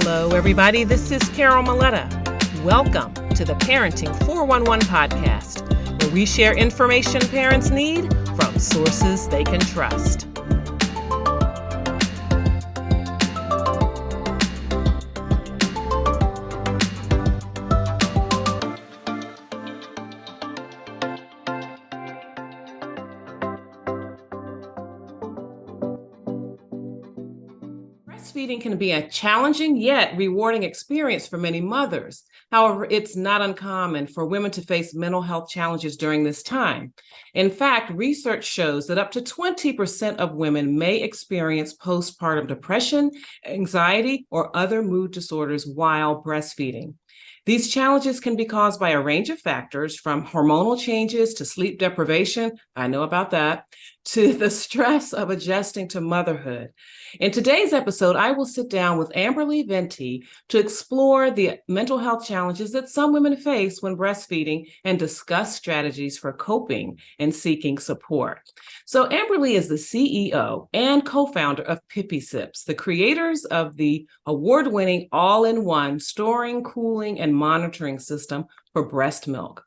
Hello, everybody. This is Carol Maletta. Welcome to the Parenting 411 podcast, where we share information parents need from sources they can trust. Breastfeeding can be a challenging yet rewarding experience for many mothers. However, it's not uncommon for women to face mental health challenges during this time. In fact, research shows that up to 20% of women may experience postpartum depression, anxiety, or other mood disorders while breastfeeding. These challenges can be caused by a range of factors, from hormonal changes to sleep deprivation, I know about that, to the stress of adjusting to motherhood. In today's episode, I will sit down with Amberlee Venti to explore the mental health challenges that some women face when breastfeeding and discuss strategies for coping and seeking support. So Amberlee is the CEO and co-founder of Pippy Sips, the creators of the award-winning all-in-one storing, cooling, and monitoring system for breast milk.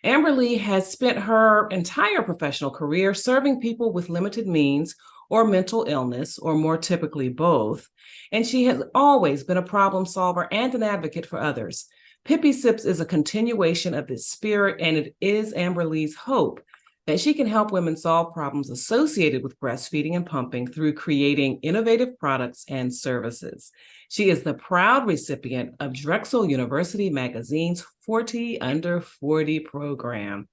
Amberlee has spent her entire professional career serving people with limited means or mental illness, or more typically both, and she has always been a problem solver and an advocate for others. Pippy Sips is a continuation of this spirit, and it is Amberlee's hope that she can help women solve problems associated with breastfeeding and pumping through creating innovative products and services. She is the proud recipient of Drexel University Magazine's 40 Under 40 program.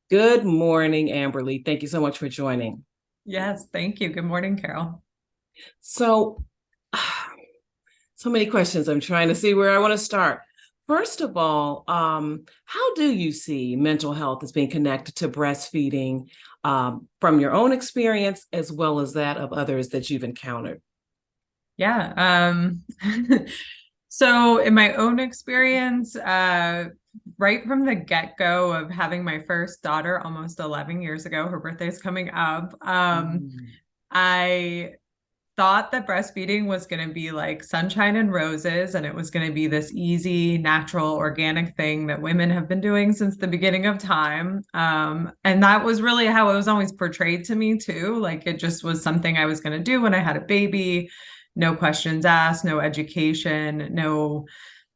Good morning, Amberlee. Thank you so much for joining. Yes, thank you. Good morning, Carol. So many questions. I'm trying to see where I want to start. First of all, how do you see mental health as being connected to breastfeeding from your own experience as well as that of others that you've encountered? Yeah. So in my own experience, right from the get-go of having my first daughter almost 11 years ago, her birthday's coming up, I thought that breastfeeding was going to be like sunshine and roses, and it was going to be this easy, natural, organic thing that women have been doing since the beginning of time. And that was really how it was always portrayed to me too. Like it just was something I was going to do when I had a baby. No questions asked, no education,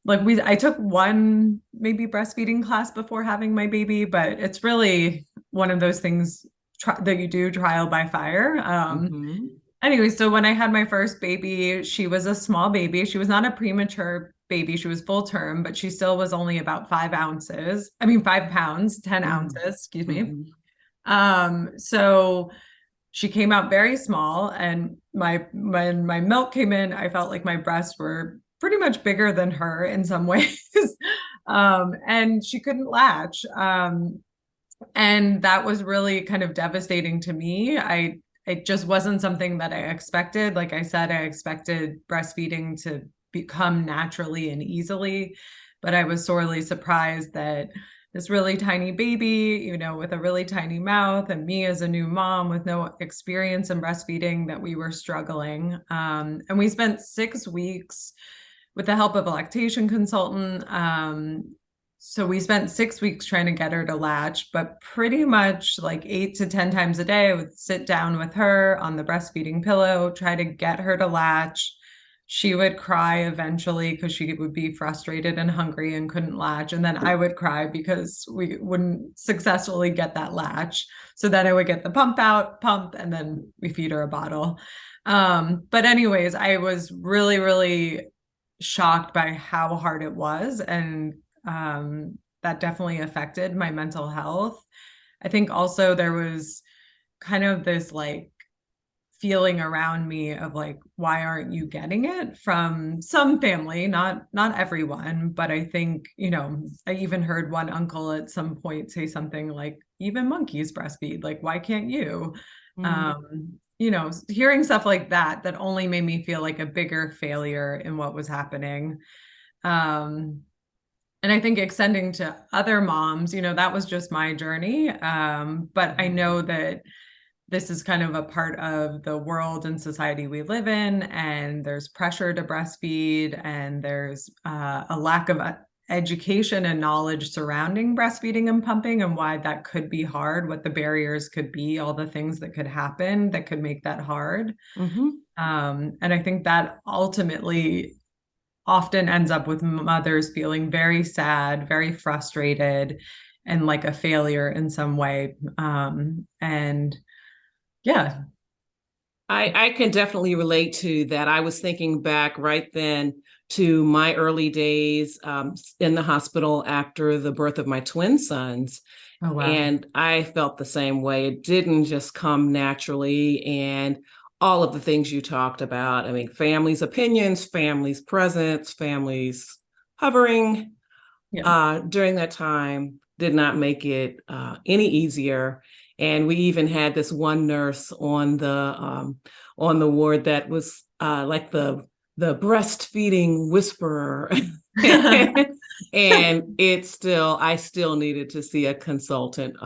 I took one maybe breastfeeding class before having my baby, but it's really one of those things that you do trial by fire. Anyway, so when I had my first baby, she was a small baby. She was not a premature baby. She was full term, but she still was only about 5 pounds, 10 ounces, excuse me. So she came out very small, and when my milk came in, I felt like my breasts were pretty much bigger than her in some ways. And she couldn't latch. And that was really kind of devastating to me. It just wasn't something that I expected. Like I said, I expected breastfeeding to become naturally and easily, but I was sorely surprised that this really tiny baby, with a really tiny mouth, and me as a new mom with no experience in breastfeeding, that we were struggling. And we spent 6 weeks with the help of a lactation consultant. So we spent 6 weeks trying to get her to latch, but pretty much like 8 to 10 times a day, I would sit down with her on the breastfeeding pillow, try to get her to latch. She would cry eventually because she would be frustrated and hungry and couldn't latch. And then I would cry because we wouldn't successfully get that latch. So then I would get the pump, and then we feed her a bottle. But anyways, I was really, really shocked by how hard it was. And that definitely affected my mental health. I think also there was kind of this feeling around me of why aren't you getting it, from some family, not everyone, but I think, I even heard one uncle at some point say something like, even monkeys breastfeed, why can't you? Hearing stuff like that only made me feel like a bigger failure in what was happening. And I think extending to other moms, that was just my journey. But I know that this is kind of a part of the world and society we live in, and there's pressure to breastfeed, and there's a lack of education and knowledge surrounding breastfeeding and pumping, and why that could be hard, what the barriers could be, all the things that could happen that could make that hard. And I think that ultimately often ends up with mothers feeling very sad, very frustrated, and like a failure in some way. And yeah. I can definitely relate to that. I was thinking back right then to my early days in the hospital after the birth of my twin sons. Oh, wow. And I felt the same way. It didn't just come naturally. And all of the things you talked about, I mean, families' opinions, families' presence, families hovering during that time did not make it any easier. And we even had this one nurse on the ward that was like the breastfeeding whisperer. And I still needed to see a consultant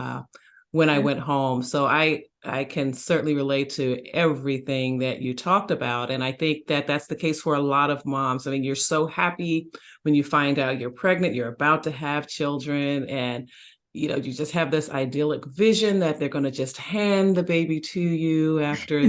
when I went home. So I can certainly relate to everything that you talked about. And I think that that's the case for a lot of moms. I mean, you're so happy when you find out you're pregnant, you're about to have children, and you know, you just have this idyllic vision that they're going to just hand the baby to you after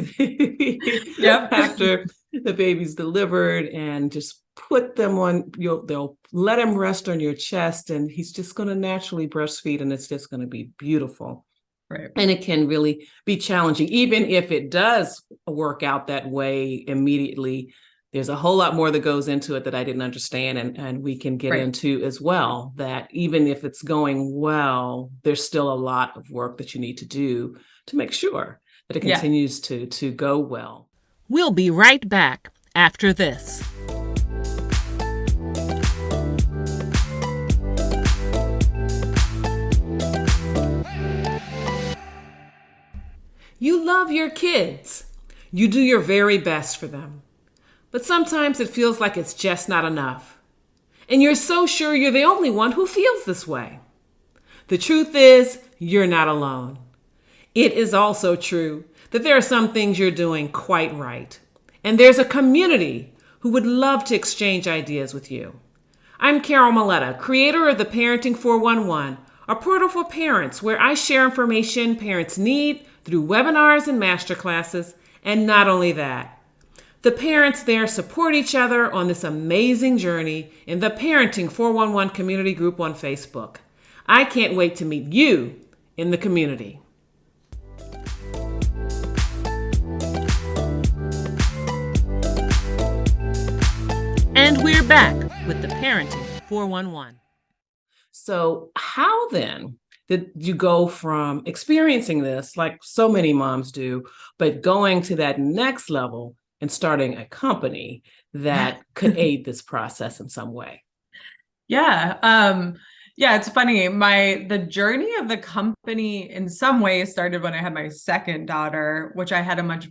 after the baby's delivered, and just put them on they'll let him rest on your chest, and he's just going to naturally breastfeed, and it's just going to be beautiful. Right. And it can really be challenging, even if it does work out that way immediately. There's a whole lot more that goes into it that I didn't understand, and we can get into as well, that even if it's going well, there's still a lot of work that you need to do to make sure that it continues to go well. We'll be right back after this. You love your kids. You do your very best for them. But sometimes it feels like it's just not enough. And you're so sure you're the only one who feels this way. The truth is, you're not alone. It is also true that there are some things you're doing quite right. And there's a community who would love to exchange ideas with you. I'm Carol Maletta, creator of the Parenting 411, a portal for parents where I share information parents need through webinars and masterclasses. And not only that, the parents there support each other on this amazing journey in the Parenting 411 community group on Facebook. I can't wait to meet you in the community. And we're back with the Parenting 411. So how then did you go from experiencing this, like so many moms do, but going to that next level and starting a company that could aid this process in some way? Yeah. It's funny. The journey of the company in some ways started when I had my second daughter, which I had a much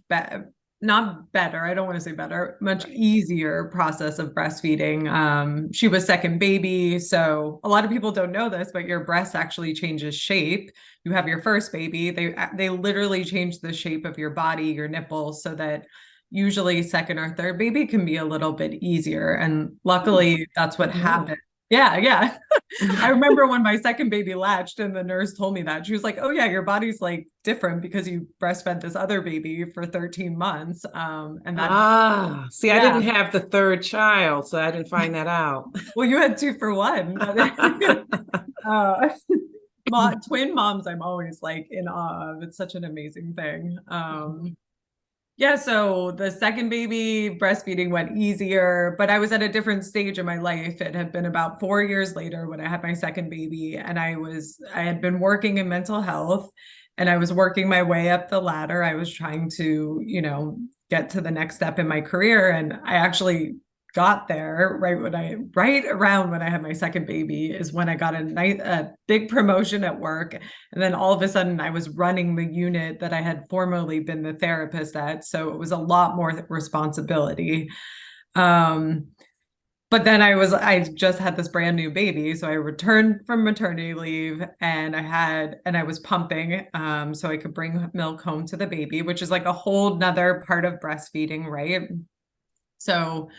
not better, I don't want to say better, much easier process of breastfeeding. She was second baby. So a lot of people don't know this, but your breast actually changes shape. You have your first baby. They literally change the shape of your body, your nipples, so that usually second or third baby can be a little bit easier. And luckily that's what happened. Yeah. I remember when my second baby latched and the nurse told me that. She was like, oh yeah, your body's like different because you breastfed this other baby for 13 months. And that I didn't have the third child, so I didn't find that out. Well, you had 2 for 1. Twin moms, I'm always like in awe of. It's such an amazing thing. So the second baby breastfeeding went easier, but I was at a different stage in my life. It had been about 4 years later when I had my second baby, and I had been working in mental health, and I was working my way up the ladder. I was trying to, get to the next step in my career. And I actually got there right around when I had my second baby is when I got a big promotion at work. And then all of a sudden I was running the unit that I had formerly been the therapist at. So it was a lot more responsibility. but then I just had this brand new baby. So I returned from maternity leave and I was pumping, so I could bring milk home to the baby, which is like a whole nother part of breastfeeding, right? So,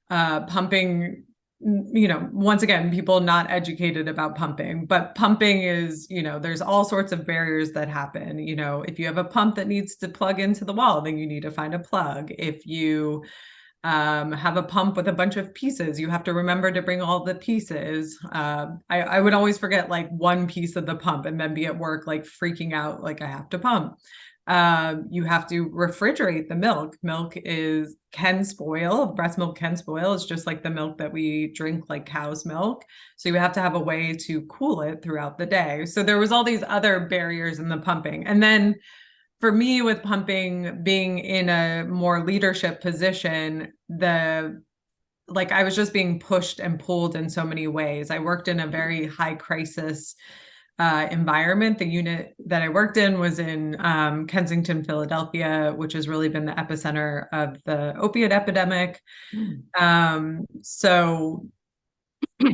pumping, once again, people not educated about pumping, but pumping is, there's all sorts of barriers that happen. If you have a pump that needs to plug into the wall, then you need to find a plug. If you have a pump with a bunch of pieces, you have to remember to bring all the pieces. I would always forget like one piece of the pump and then be at work like freaking out like I have to pump. You have to refrigerate the milk. Can spoil. Breast milk can spoil. It's just like the milk that we drink, like cow's milk. So you have to have a way to cool it throughout the day. So there was all these other barriers in the pumping. And then for me with pumping, being in a more leadership position, I was just being pushed and pulled in so many ways. I worked in a very high crisis environment. The unit that I worked in was in Kensington, Philadelphia, which has really been the epicenter of the opiate epidemic. So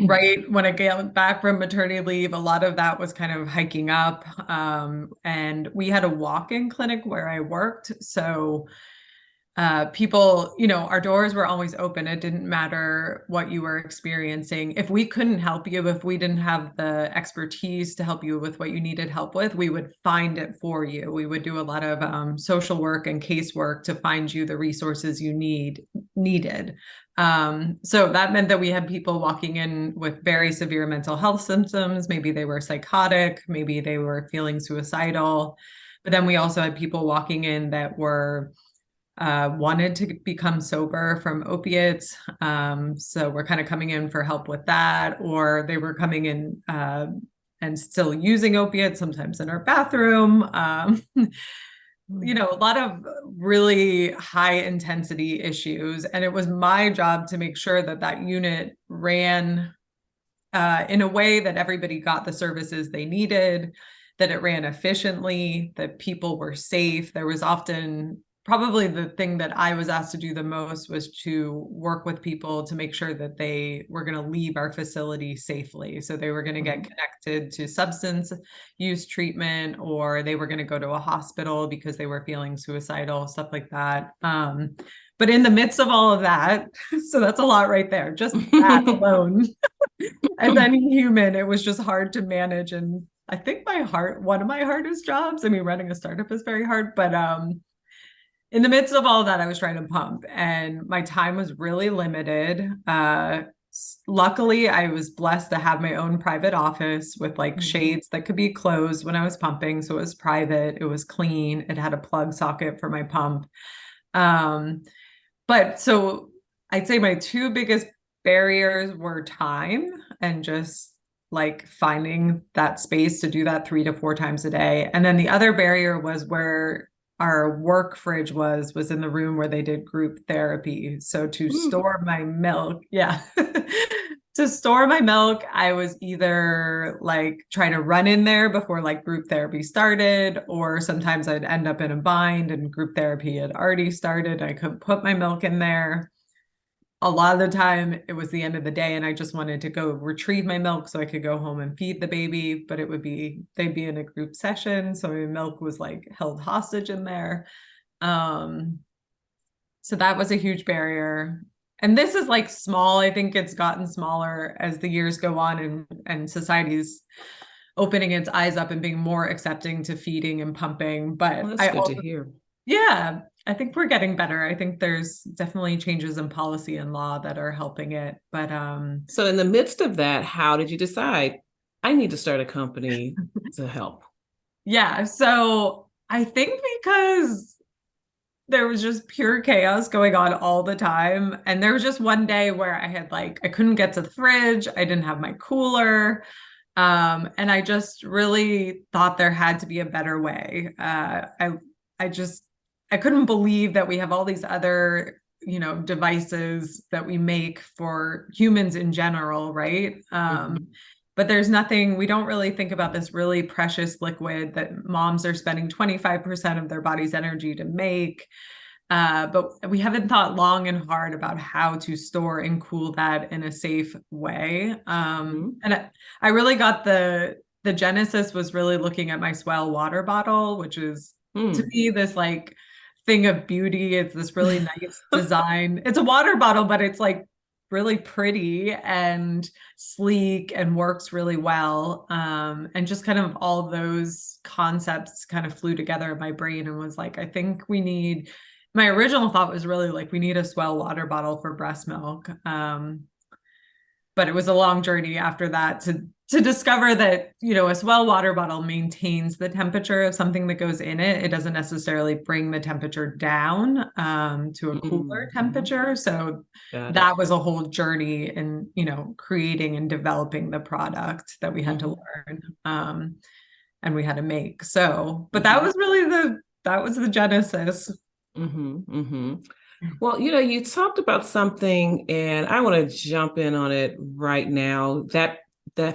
right when I got back from maternity leave, a lot of that was kind of hiking up. And we had a walk-in clinic where I worked. So people, our doors were always open. It didn't matter what you were experiencing. If we couldn't help you, if we didn't have the expertise to help you with what you needed help with, we would find it for you. We would do a lot of social work and casework to find you the resources you needed. So that meant that we had people walking in with very severe mental health symptoms. Maybe they were psychotic, maybe they were feeling suicidal. But then we also had people walking in that were wanted to become sober from opiates. So we're kind of coming in for help with that, or they were coming in and still using opiates, sometimes in our bathroom. A lot of really high intensity issues. And it was my job to make sure that that unit ran in a way that everybody got the services they needed, that it ran efficiently, that people were safe. There was often probably the thing that I was asked to do the most was to work with people to make sure that they were going to leave our facility safely. So they were going to get connected to substance use treatment, or they were going to go to a hospital because they were feeling suicidal, stuff like that. But in the midst of all of that, so that's a lot right there, just that alone. As any human, it was just hard to manage. And I think one of my hardest jobs, I mean, running a startup is very hard, but in the midst of all of that, I was trying to pump and my time was really limited. Luckily, I was blessed to have my own private office with like shades that could be closed when I was pumping. So it was private, it was clean, it had a plug socket for my pump. But so I'd say my two biggest barriers were time and just like finding that space to do that 3 to 4 times a day. And then the other barrier was where our work fridge was in the room where they did group therapy. So to store my milk, to store my milk, I was either like trying to run in there before like group therapy started, or sometimes I'd end up in a bind and group therapy had already started. I couldn't put my milk in there. A lot of the time it was the end of the day and I just wanted to go retrieve my milk so I could go home and feed the baby, but they'd be in a group session. So my milk was like held hostage in there. So that was a huge barrier. And this is like small. I think it's gotten smaller as the years go on and society's opening its eyes up and being more accepting to feeding and pumping. But that's good to hear. Yeah, I think we're getting better. I think there's definitely changes in policy and law that are helping it. But so in the midst of that, how did you decide I need to start a company to help? Yeah, so I think because there was just pure chaos going on all the time. And there was just one day where I couldn't get to the fridge. I didn't have my cooler. And I just really thought there had to be a better way. I couldn't believe that we have all these other, devices that we make for humans in general, right? But there's nothing, we don't really think about this really precious liquid that moms are spending 25% of their body's energy to make. But we haven't thought long and hard about how to store and cool that in a safe way. And I really got the genesis was really looking at my Swell water bottle, which is to me this like thing of beauty. It's this really nice design. It's a water bottle, but it's like really pretty and sleek and works really well. And just kind of all those concepts kind of flew together in my brain and was like, I think we need, my original thought was really like, we need a Swell water bottle for breast milk. But it was a long journey after that to discover that, you know, a Swell water bottle maintains the temperature of something that goes in it. It doesn't necessarily bring the temperature down to a cooler temperature. So that was a whole journey in, you know, creating and developing the product that we had to learn and we had to make. So, but that was really that was the genesis. Well, you know, you talked about something, and I want to jump in on it right now. That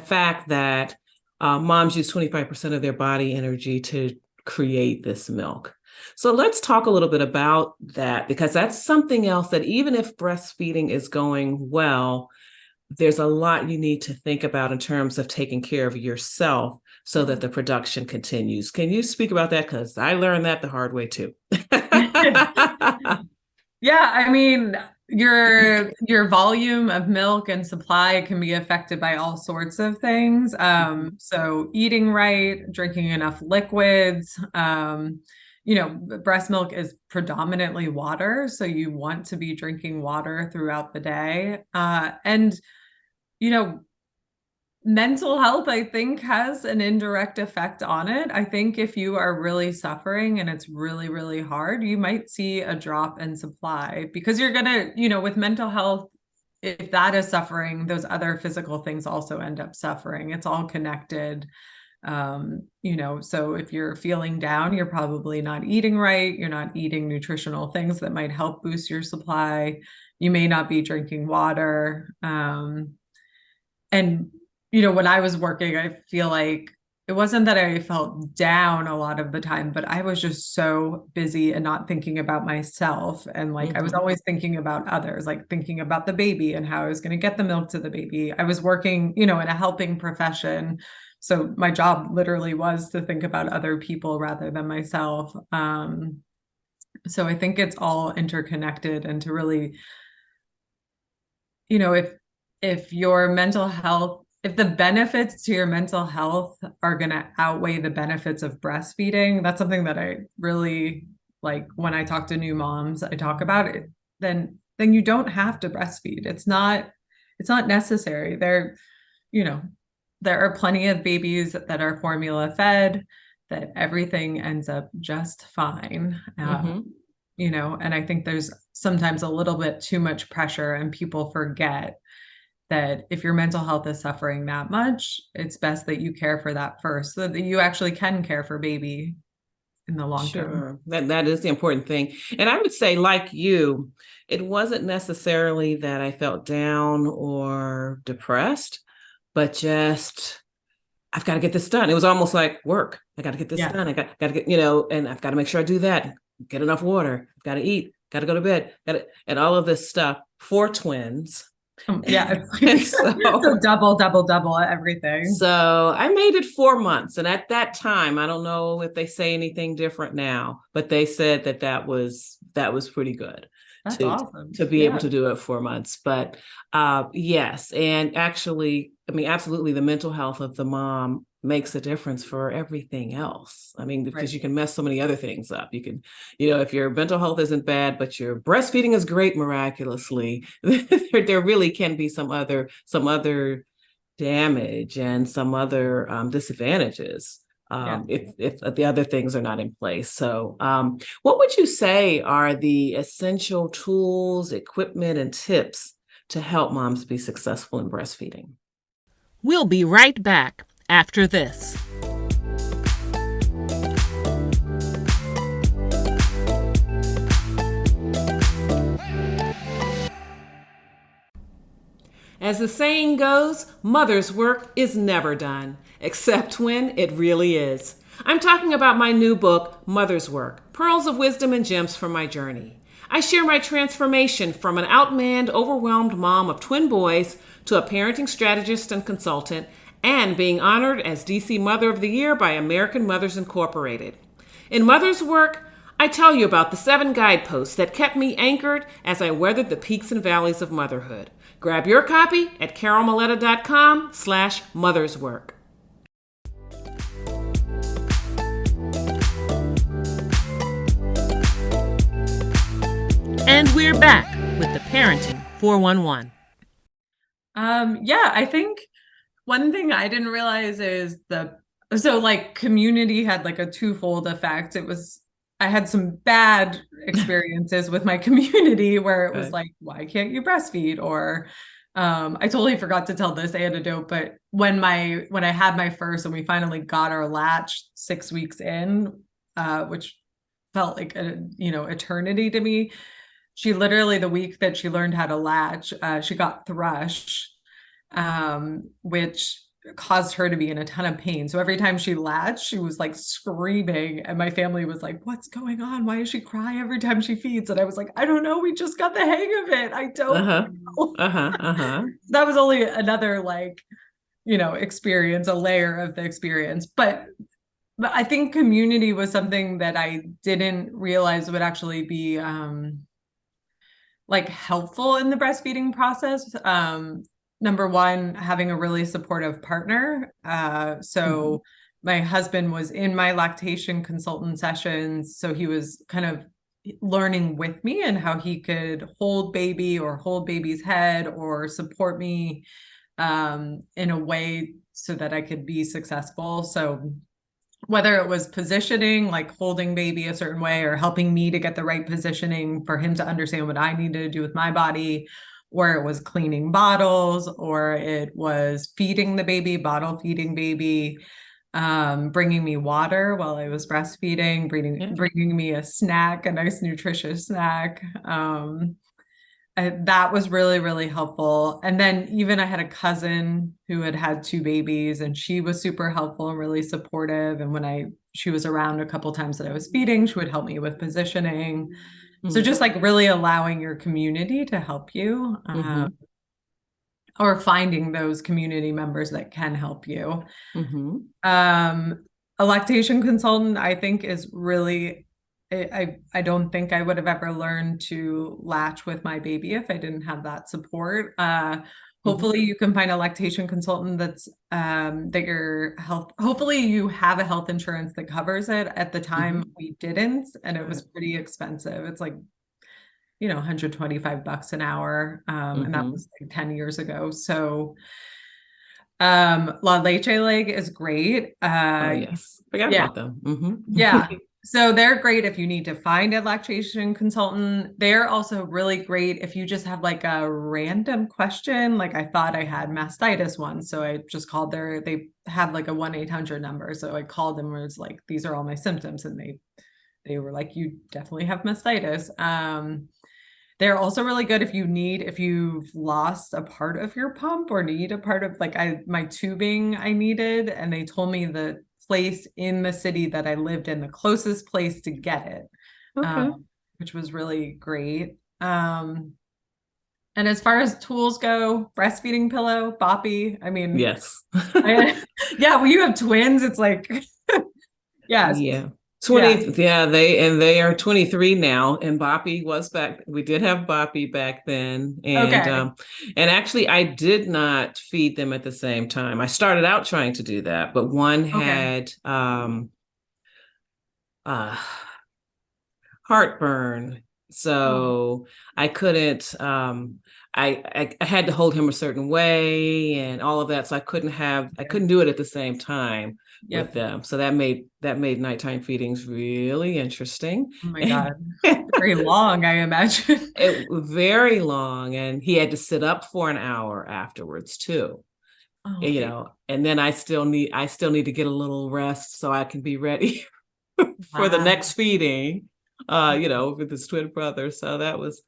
fact that moms use 25% of their body energy to create this milk. So let's talk a little bit about that, because that's something else that even if breastfeeding is going well, there's a lot you need to think about in terms of taking care of yourself so that the production continues. Can you speak about that? Because I learned that the hard way too. Yeah, I mean, your volume of milk and supply can be affected by all sorts of things. So eating right, drinking enough liquids, you know, breast milk is predominantly water, so you want to be drinking water throughout the day. And, you know, mental health, I think, has an indirect effect on it. I think if you are really suffering and it's really, really hard, you might see a drop in supply because you're going to, you know, with mental health, if that is suffering, those other physical things also end up suffering. It's all connected. You know, so if you're feeling down, you're probably not eating right. You're not eating nutritional things that might help boost your supply. You may not be drinking water. And you know, when I was working, I feel like it wasn't that I felt down a lot of the time, but I was just so busy and not thinking about myself. And like, I was always thinking about others, like thinking about the baby and how I was going to get the milk to the baby. I was working, you know, in a helping profession. So my job literally was to think about other people rather than myself. So I think it's all interconnected, and to really, you know, if your mental health, if the benefits to your mental health are going to outweigh the benefits of breastfeeding, that's something that I really like when I talk to new moms, I talk about it, then you don't have to breastfeed. It's not necessary. You know, there are plenty of babies that are formula fed, that everything ends up just fine. You know, and I think there's sometimes a little bit too much pressure, and people forget that if your mental health is suffering that much, it's best that you care for that first so that you actually can care for baby in the long term. That is the important thing. And I would say, like you, it wasn't necessarily that I felt down or depressed, but just, I've got to get this done. It was almost like work. I got to get this done. I got to get, you know, and I've got to make sure I do that, get enough water, I've got to eat, got to go to bed, and all of this stuff for twins. Yeah, so double everything. So I made it 4 months, and at that time, I don't know if they say anything different now, but they said that was pretty good. That's awesome to be able to do it 4 months. But yes, and actually, I mean, absolutely, the mental health of the mom makes a difference for everything else. I mean, because you can mess so many other things up. You can, you know, if your mental health isn't bad, but your breastfeeding is great miraculously, there really can be some other damage and some other disadvantages if the other things are not in place. So what would you say are the essential tools, equipment, and tips to help moms be successful in breastfeeding? We'll be right back after this. As the saying goes, mother's work is never done, except when it really is. I'm talking about my new book, Mother's Work, pearls of wisdom and gems from my journey. I share my transformation from an outmanned, overwhelmed mom of twin boys to a parenting strategist and consultant, and being honored as DC Mother of the Year by American Mothers Incorporated. In Mother's Work, I tell you about the 7 guideposts that kept me anchored as I weathered the peaks and valleys of motherhood. Grab your copy at carolmaletta.com/motherswork. And we're back with the Parenting 411. Yeah, I think one thing I didn't realize is community had like a twofold effect. I had some bad experiences with my community where it was Right. like, why can't you breastfeed? Or I totally forgot to tell this anecdote, but when I had my first and we finally got our latch 6 weeks in, which felt like eternity to me. She literally, the week that she learned how to latch, she got thrush, which caused her to be in a ton of pain. So every time she latched, she was like screaming. And my family was like, what's going on? Why does she cry every time she feeds? And I was like, I don't know. We just got the hang of it. I don't know. That was only another experience, a layer of the experience. But I think community was something that I didn't realize would actually be helpful in the breastfeeding process. Number one, having a really supportive partner. So my husband was in my lactation consultant sessions. So he was kind of learning with me and how he could hold baby or hold baby's head or support me in a way so that I could be successful. So whether it was positioning, like holding baby a certain way, or helping me to get the right positioning for him to understand what I needed to do with my body, or it was cleaning bottles, or it was feeding the baby, bottle feeding baby, bringing me water while I was breastfeeding, bringing me a snack, a nice nutritious snack. That was really, really helpful. And then even I had a cousin who had 2 babies, and she was super helpful and really supportive. And when she was around a couple times that I was feeding, she would help me with positioning. So just really allowing your community to help you, or finding those community members that can help you. A lactation consultant, I think, is really, I don't think I would have ever learned to latch with my baby if I didn't have that support. Hopefully you can find a lactation consultant that's hopefully you have a health insurance that covers it. At the time we didn't, and it was pretty expensive. It's like, $125 an hour. And that was 10 years ago. So La Leche Leg is great. Yes. Forgot about them. Yeah. So they're great if you need to find a lactation consultant. They're also really great if you just have like a random question. Like I thought I had mastitis once, so I just called they have like a 1-800 number. So I called them where it's like, these are all my symptoms. And they were like, you definitely have mastitis. They're also really good if you've lost a part of your pump or need a part of my tubing I needed. And they told me the place in the city that I lived in, the closest place to get it, which was really great. And as far as tools go, breastfeeding pillow, boppy. I mean, yes. When you have twins, it's like, yes. Yeah. 20. Yeah. They are 23 now. And Boppy was back. We did have Boppy back then. And, and actually I did not feed them at the same time. I started out trying to do that, but one had, heartburn. So I couldn't, I had to hold him a certain way and all of that. So I couldn't do it at the same time with them. So that made nighttime feedings really interesting. Oh my God. Very long, I imagine. It was very long. And he had to sit up for an hour afterwards too. And then I still need to get a little rest so I can be ready for the next feeding. With his twin brother. So that was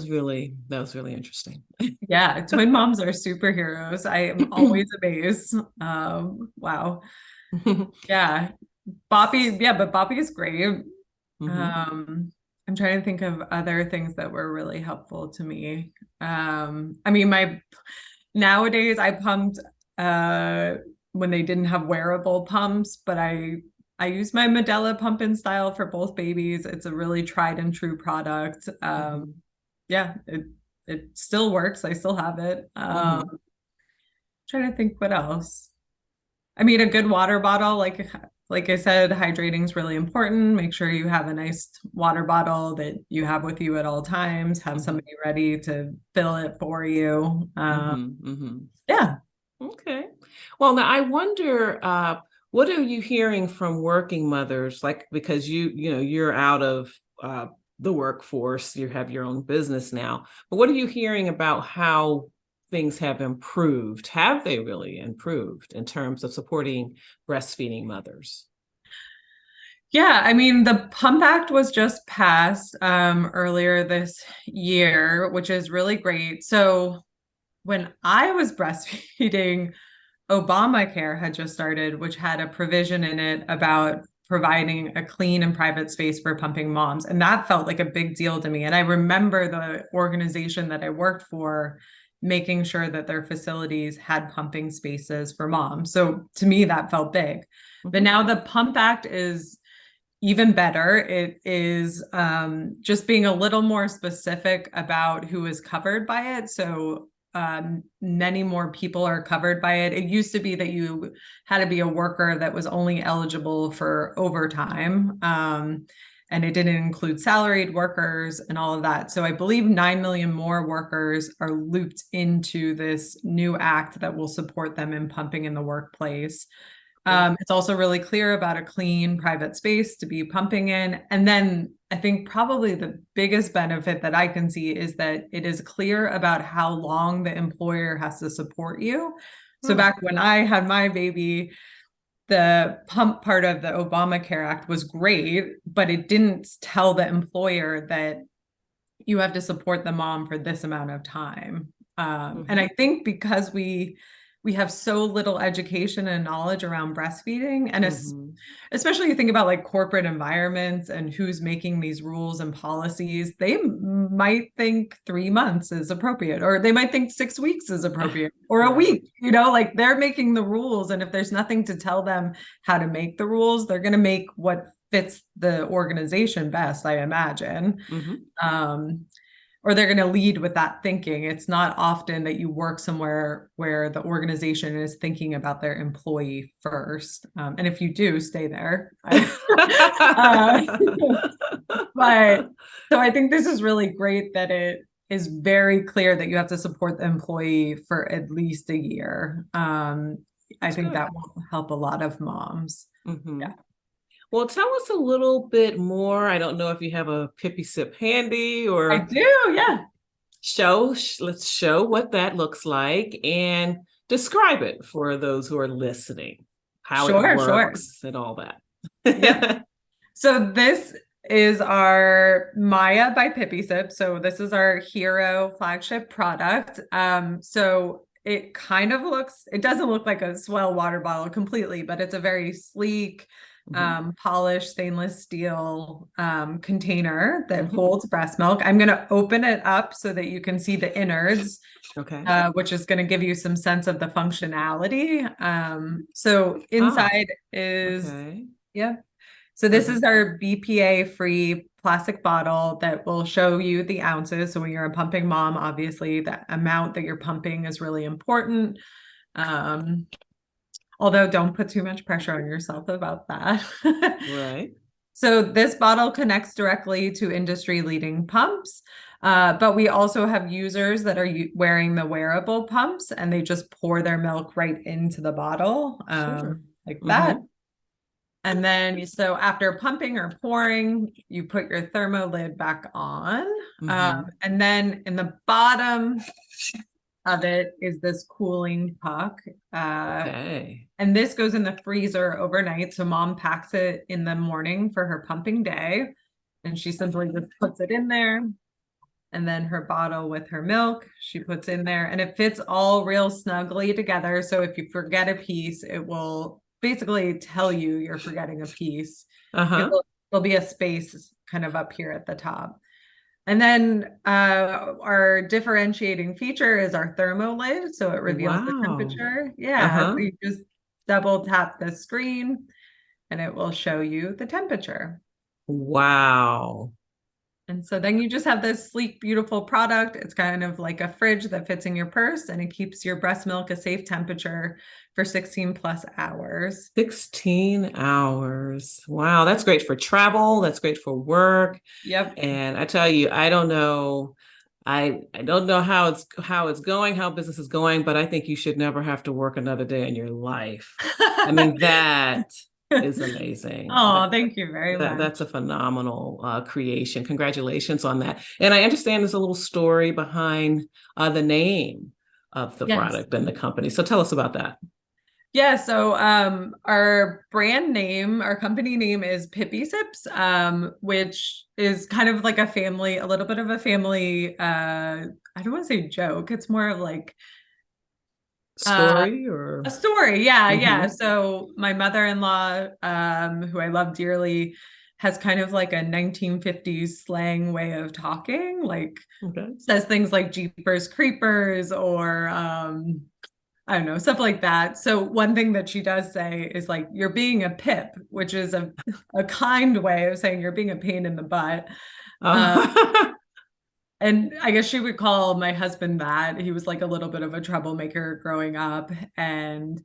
really interesting. Yeah, twin moms are superheroes. I am always amazed. Wow. Yeah. Boppy, but Boppy is great. I'm trying to think of other things that were really helpful to me. I mean, nowadays I pumped when they didn't have wearable pumps, but I use my Medela pump in style for both babies. It's a really tried and true product. Yeah, it still works. I still have it. Trying to think what else. I mean, a good water bottle, like I said, hydrating is really important. Make sure you have a nice water bottle that you have with you at all times. Have somebody ready to fill it for you. Yeah. Okay. Well, now I wonder, what are you hearing from working mothers? Like, because you're out of the workforce, you have your own business now, but what are you hearing about how things have improved? Have they really improved in terms of supporting breastfeeding mothers? Yeah, I mean, the Pump Act was just passed earlier this year, which is really great. So when I was breastfeeding, Obamacare had just started, which had a provision in it about providing a clean and private space for pumping moms. And that felt like a big deal to me. And I remember the organization that I worked for making sure that their facilities had pumping spaces for moms. So to me, that felt big. But now the Pump Act is even better. It is just being a little more specific about who is covered by it. So many more people are covered by it. It used to be that you had to be a worker that was only eligible for overtime. And it didn't include salaried workers and all of that. So I believe 9 million more workers are looped into this new act that will support them in pumping in the workplace. It's also really clear about a clean private space to be pumping in. And then I think probably the biggest benefit that I can see is that it is clear about how long the employer has to support you. So back when I had my baby, the pump part of the Obamacare Act was great, but it didn't tell the employer that you have to support the mom for this amount of time. And I think because we have so little education and knowledge around breastfeeding, and especially you think about like corporate environments and who's making these rules and policies, they might think 3 months is appropriate, or they might think 6 weeks is appropriate, or a week, like they're making the rules. And if there's nothing to tell them how to make the rules, they're going to make what fits the organization best, I imagine. Or they're going to lead with that thinking. It's not often that you work somewhere where the organization is thinking about their employee first. And if you do, stay there. But so I think this is really great that it is very clear that you have to support the employee for at least a year. I think that will help a lot of moms. Yeah. Well, tell us a little bit more. I don't know if you have a Pippy Sip handy, or I do, yeah. Let's show what that looks like and describe it for those who are listening, how it works and all that. Yeah. So this is our Maya by Pippy Sips. So this is our hero flagship product. So it kind of it doesn't look like a Swell water bottle completely, but it's a very sleek, polished stainless steel container that holds breast milk. I'm going to open it up so that you can see the innards, which is going to give you some sense of the functionality. So inside is, so this is our BPA-free plastic bottle that will show you the ounces. So when you're a pumping mom, obviously the amount that you're pumping is really important. Although don't put too much pressure on yourself about that. Right. So this bottle connects directly to industry-leading pumps, but we also have users that are wearing the wearable pumps, and they just pour their milk right into the bottle, like that. And then, so after pumping or pouring, you put your thermo lid back on. And then in the bottom of it is this cooling puck. And this goes in the freezer overnight. So mom packs it in the morning for her pumping day, and she simply just puts it in there. And then her bottle with her milk, she puts in there, and it fits all real snugly together. So if you forget a piece, it will basically tell you you're forgetting a piece. there'll be a space kind of up here at the top. And then our differentiating feature is our thermo lid. So it reveals the Wow. temperature. Yeah. Uh-huh. So you just double tap the screen and it will show you the temperature. Wow. And so then you just have this sleek, beautiful product. It's kind of like a fridge that fits in your purse and it keeps your breast milk a safe temperature for 16 plus hours. 16 hours. Wow, that's great for travel. That's great for work. Yep. And I tell you, I don't know. I don't know how it's going, how business is going, but I think you should never have to work another day in your life. I mean, that is amazing. Oh, thank you very much. That's a phenomenal creation. Congratulations on that. And I understand there's a little story behind the name of the Yes. product and the company. So tell us about that. Yeah, so our brand name, our company name is Pippy Sips, which is kind of like a little bit of a family, I don't want to say joke. It's more of like Story or a story. Yeah, yeah. Mhm. So my mother-in-law, who I love dearly, has kind of like a 1950s slang way of talking, like Okay. says things like Jeepers Creepers or I don't know, stuff like that. So one thing that she does say is like, you're being a pip, which is a kind way of saying you're being a pain in the butt. Oh. And I guess she would call my husband that. He was like a little bit of a troublemaker growing up. And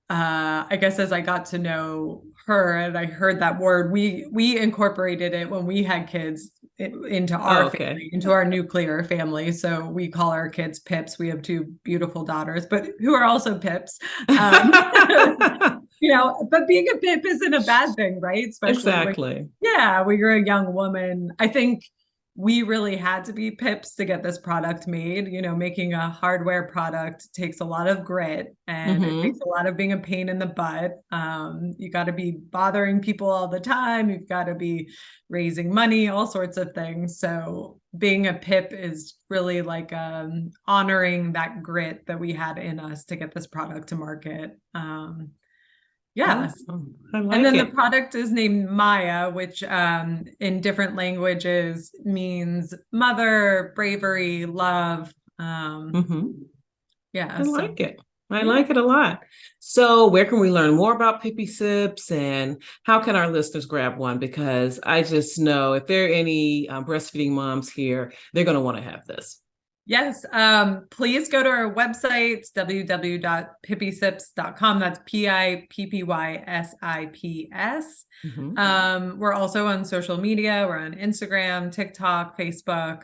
I guess as I got to know her and I heard that word, we incorporated it when we had kids into our Okay. family, into our nuclear family. So we call our kids Pips. We have two beautiful daughters, but who are also Pips. But being a Pip isn't a bad thing, right? Especially when, Exactly. yeah, when you're a young woman. I think we really had to be Pips to get this product made. Making a hardware product takes a lot of grit and it takes Hmm. a lot of being a pain in the butt. You got to be bothering people all the time. You've got to be raising money, all sorts of things. So being a Pip is really like honoring that grit that we had in us to get this product to market. Yeah. Awesome. I And like then the it. product is named Maya, which in different languages means mother, bravery, love. Hmm. Yeah, I so like it. I yeah. like it a lot. So, where can we learn more about Pippy Sips and how can our listeners grab one? Because I just know if there are any breastfeeding moms here, they're going to want to have this. Yes, please go to our website, it's www.pippysips.com. That's Pippysips. Hmm. We're also on social media. We're on Instagram, TikTok, Facebook.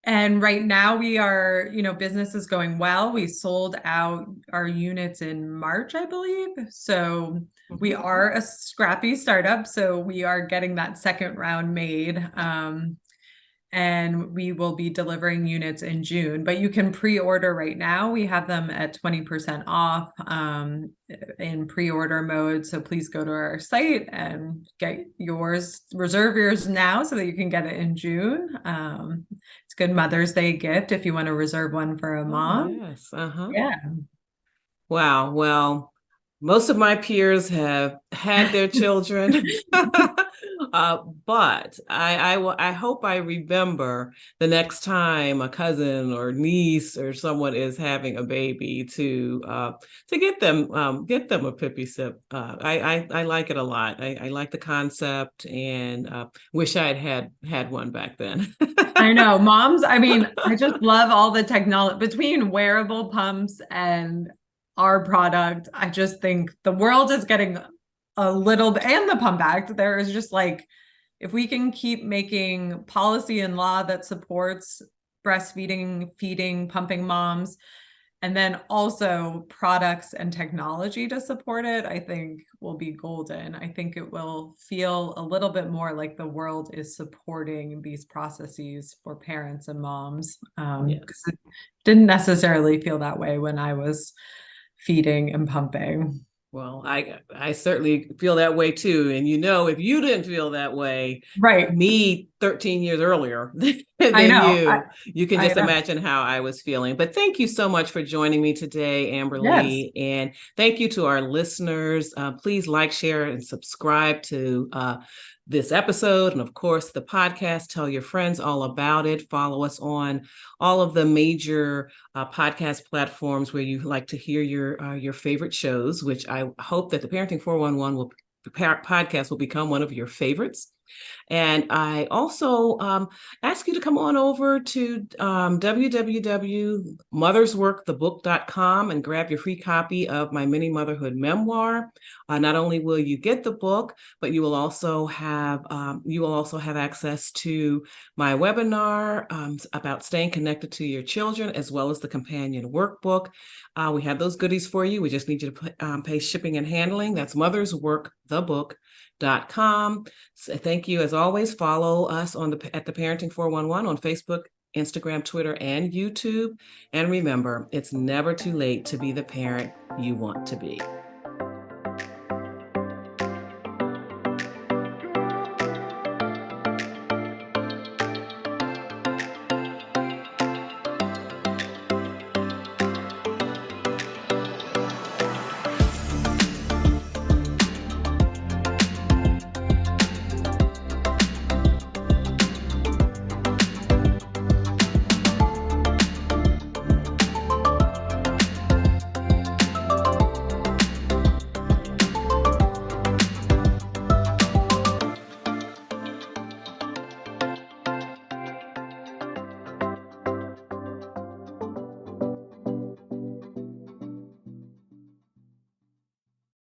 And right now we are, business is going well. We sold out our units in March, I believe. So we are a scrappy startup. So we are getting that second round made. And we will be delivering units in June, but you can pre-order right now. We have them at 20% off in pre-order mode. So please go to our site and get yours, reserve yours now so that you can get it in June. It's a good Mother's Day gift if you want to reserve one for a Oh, mom. yes. Uh-huh. Yeah. Wow. Well, most of my peers have had their children, but I hope I remember the next time a cousin or niece or someone is having a baby to get them a Pippy Sip. I like it a lot. I like the concept and wish I had one back then. I know, moms. I mean, I just love all the technology between wearable pumps and our product. I just think the world is getting a little bit, and the Pump Act, there is just like, if we can keep making policy and law that supports breastfeeding, feeding, pumping moms, and then also products and technology to support it, I think will be golden. I think it will feel a little bit more like the world is supporting these processes for parents and moms. Because Yes. it didn't necessarily feel that way when I was feeding and pumping. Well, I certainly feel that way too. And if you didn't feel that way, Right. me 13 years earlier I than know. you can I just know. imagine how I was feeling. But thank you so much for joining me today, Yes. Amberlee. And thank you to our listeners. Please like, share, and subscribe to this episode. And of course, the podcast. Tell your friends all about it. Follow us on all of the major podcast platforms where you like to hear your favorite shows, which I hope that the Parenting 411 podcast will become one of your favorites. And I also ask you to come on over to www.mothersworkthebook.com and grab your free copy of my mini motherhood memoir. Not only will you get the book, but you will also have access to my webinar about staying connected to your children, as well as the companion workbook. We have those goodies for you. We just need you to pay shipping and handling. That's mothersworkthebook.com. So thank you. As always, follow us at the Parenting 411 on Facebook, Instagram, Twitter, and YouTube. And remember, it's never too late to be the parent you want to be.